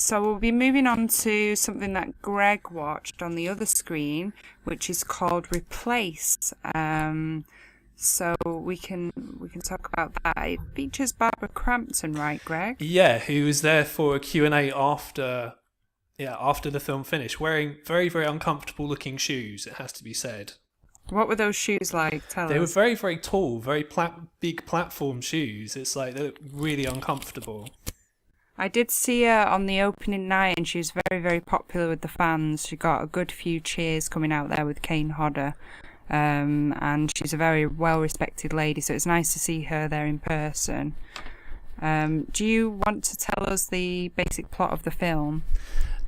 So we'll be moving on to something that Greg watched on the other screen, which is called Replace. So we can talk about that. It features Barbara Crampton, right, Greg? Yeah, who was there for a Q&A after the film finished, wearing very, very uncomfortable looking shoes, it has to be said. What were those shoes like? Tell us. They were very, very tall, very big platform shoes. It's like they look really uncomfortable. I did see her on the opening night, and she was very, very popular with the fans. She got a good few cheers coming out there with Kane Hodder. And she's a very well-respected lady, so it's nice to see her there in person. Do you want to tell us the basic plot of the film?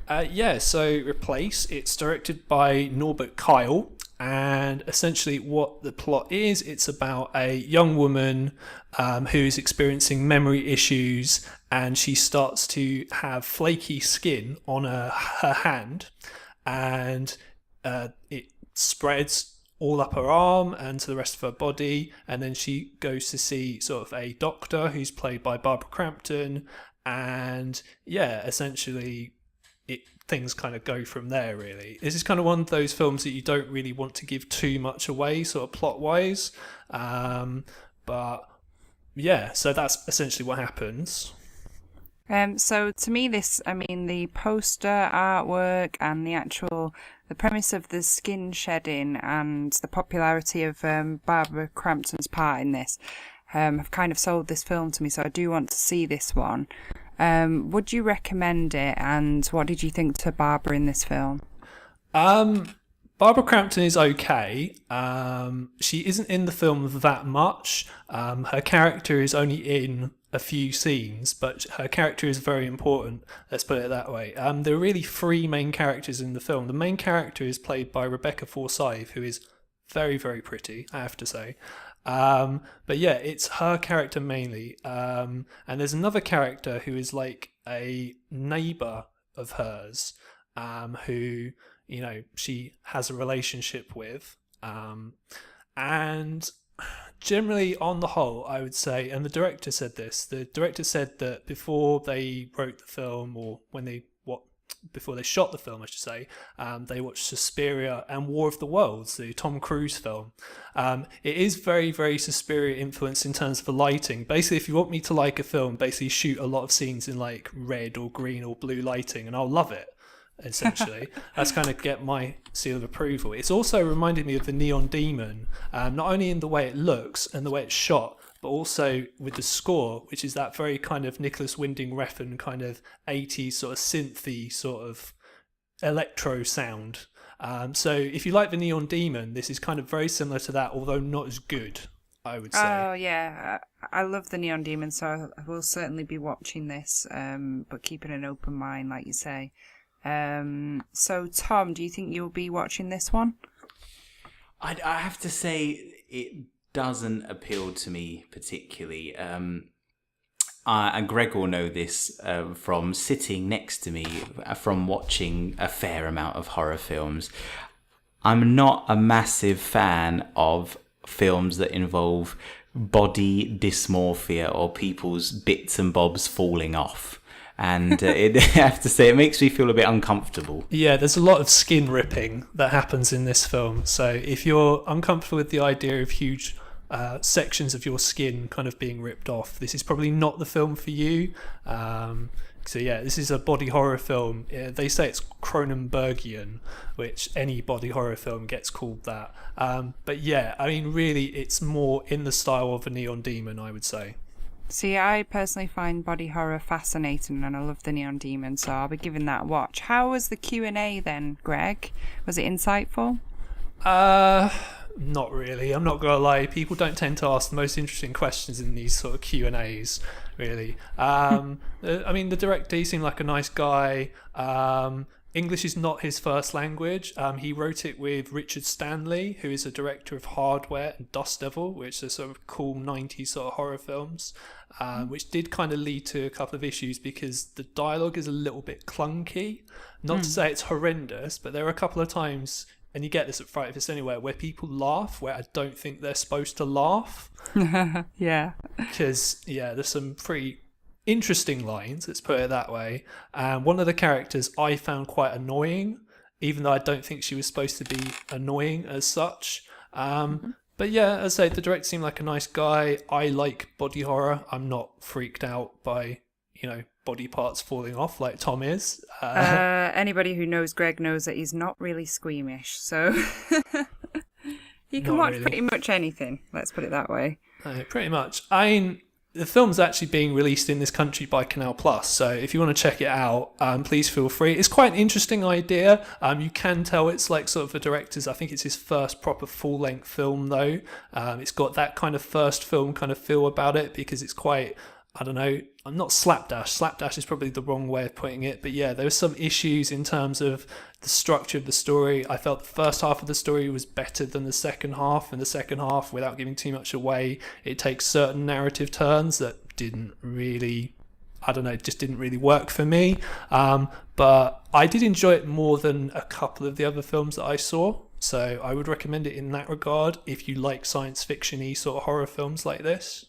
So Replace, it's directed by Norbert Kyle, and essentially what the plot is, it's about a young woman who's experiencing memory issues, and she starts to have flaky skin on her hand, and it spreads all up her arm and to the rest of her body, and then she goes to see sort of a doctor who's played by Barbara Crampton, and essentially things kind of go from there, really. This is kind of one of those films that you don't really want to give too much away, sort of plot-wise, so that's essentially what happens. So to me, the poster artwork and the premise of the skin shedding and the popularity of Barbara Crampton's part in this have kind of sold this film to me, so I do want to see this one. Would you recommend it, and what did you think to Barbara in this film? Barbara Crampton is okay. She isn't in the film that much. Her character is only in a few scenes, but her character is very important, let's put it that way. There are really three main characters in the film. The main character is played by Rebecca Forsyth, who is very, very pretty, I have to say. It's her character mainly. And there's another character who is like a neighbour of hers, who, she has a relationship with. And generally, on the whole, I would say, and the director said that before they wrote the film, or before they shot the film, I should say, they watched Suspiria and War of the Worlds, the Tom Cruise film. It is very, very Suspiria influenced in terms of the lighting. Basically, if you want me to like a film, basically shoot a lot of scenes in like red or green or blue lighting, and I'll love it. Essentially, that's kind of get my seal of approval. It's also reminded me of the Neon Demon, not only in the way it looks and the way it's shot, but also with the score, which is that very kind of Nicholas Winding Refn kind of 80s sort of synthy sort of electro sound. So if you like the Neon Demon, this is kind of very similar to that, although not as good, I would say. Oh yeah, I love the Neon Demon, so I will certainly be watching this, but keeping an open mind, like you say. So Tom, do you think you'll be watching this one? I have to say it doesn't appeal to me particularly. And Greg will know this from sitting next to me, from watching a fair amount of horror films. I'm not a massive fan of films that involve body dysmorphia or people's bits and bobs falling off. And I have to say, it makes me feel a bit uncomfortable. Yeah, there's a lot of skin ripping that happens in this film. So if you're uncomfortable with the idea of huge sections of your skin kind of being ripped off, this is probably not the film for you. This is a body horror film. They say it's Cronenbergian, which any body horror film gets called that. Really, it's more in the style of a Neon Demon, I would say. See, I personally find body horror fascinating, and I love the Neon Demon, so I'll be giving that a watch. How was the Q&A then, Greg? Was it insightful? Not really. I'm not gonna lie. People don't tend to ask the most interesting questions in these sort of Q&As, really. The director, he seemed like a nice guy. English is not his first language. He wrote it with Richard Stanley, who is a director of Hardware and Dust Devil, which are sort of cool 90s sort of horror films, which did kind of lead to a couple of issues because the dialogue is a little bit clunky. Not to say it's horrendous, but there are a couple of times, and you get this at FrightFest anywhere, where people laugh where I don't think they're supposed to laugh. Yeah. Because, there's some pretty interesting lines, let's put it that way. And one of the characters I found quite annoying, even though I don't think she was supposed to be annoying as such. But yeah, as I say, the director seemed like a nice guy. I like body horror. I'm not freaked out by, body parts falling off like Tom is. Anybody who knows Greg knows that he's not really squeamish, so he can watch pretty much anything. Let's put it that way. Pretty much. I mean, the film's actually being released in this country by Canal Plus, so if you want to check it out, please feel free. It's quite an interesting idea. You can tell it's like sort of the director's, I think it's his first proper full-length film though. It's got that kind of first film kind of feel about it because it's quite, I don't know, I'm not slapdash. Slapdash is probably the wrong way of putting it. But yeah, there were some issues in terms of the structure of the story. I felt the first half of the story was better than the second half. And the second half, without giving too much away, it takes certain narrative turns that didn't really, just didn't really work for me. But I did enjoy it more than a couple of the other films that I saw. So I would recommend it in that regard if you like science fiction-y sort of horror films like this.